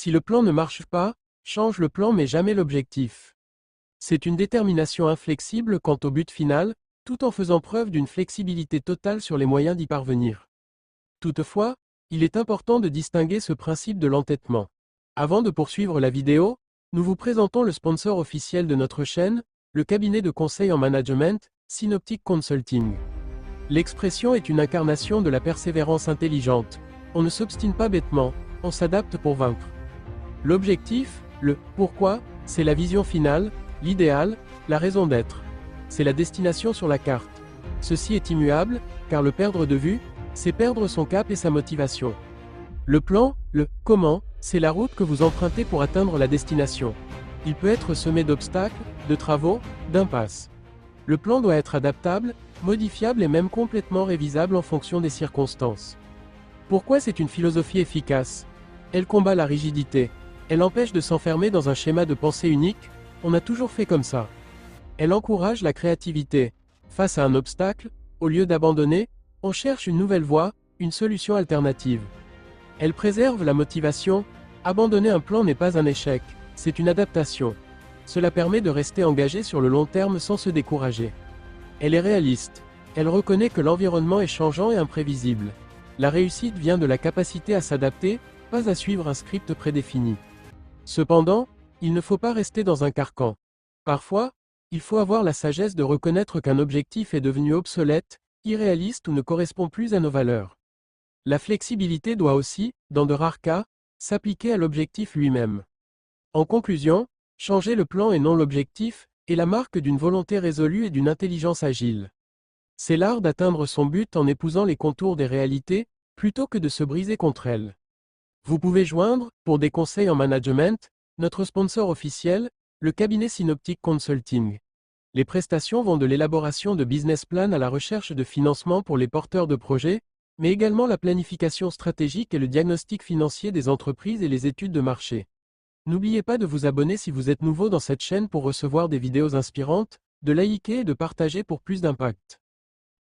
Si le plan ne marche pas, change le plan mais jamais l'objectif. C'est une détermination inflexible quant au but final, tout en faisant preuve d'une flexibilité totale sur les moyens d'y parvenir. Toutefois, il est important de distinguer ce principe de l'entêtement. Avant de poursuivre la vidéo, nous vous présentons le sponsor officiel de notre chaîne, le cabinet de conseil en management, Synoptic Consulting. L'expression est une incarnation de la persévérance intelligente. On ne s'obstine pas bêtement, on s'adapte pour vaincre. L'objectif, le pourquoi, c'est la vision finale, l'idéal, la raison d'être. C'est la destination sur la carte. Ceci est immuable, car le perdre de vue, c'est perdre son cap et sa motivation. Le plan, le comment, c'est la route que vous empruntez pour atteindre la destination. Il peut être semé d'obstacles, de travaux, d'impasses. Le plan doit être adaptable, modifiable et même complètement révisable en fonction des circonstances. Pourquoi c'est une philosophie efficace? Elle combat la rigidité. Elle empêche de s'enfermer dans un schéma de pensée unique, on a toujours fait comme ça. Elle encourage la créativité. Face à un obstacle, au lieu d'abandonner, on cherche une nouvelle voie, une solution alternative. Elle préserve la motivation. Abandonner un plan n'est pas un échec, c'est une adaptation. Cela permet de rester engagé sur le long terme sans se décourager. Elle est réaliste. Elle reconnaît que l'environnement est changeant et imprévisible. La réussite vient de la capacité à s'adapter, pas à suivre un script prédéfini. Cependant, il ne faut pas rester dans un carcan. Parfois, il faut avoir la sagesse de reconnaître qu'un objectif est devenu obsolète, irréaliste ou ne correspond plus à nos valeurs. La flexibilité doit aussi, dans de rares cas, s'appliquer à l'objectif lui-même. En conclusion, changer le plan et non l'objectif est la marque d'une volonté résolue et d'une intelligence agile. C'est l'art d'atteindre son but en épousant les contours des réalités, plutôt que de se briser contre elles. Vous pouvez joindre, pour des conseils en management, notre sponsor officiel, le cabinet Synoptic Consulting. Les prestations vont de l'élaboration de business plans à la recherche de financement pour les porteurs de projets, mais également la planification stratégique et le diagnostic financier des entreprises et les études de marché. N'oubliez pas de vous abonner si vous êtes nouveau dans cette chaîne pour recevoir des vidéos inspirantes, de liker et de partager pour plus d'impact.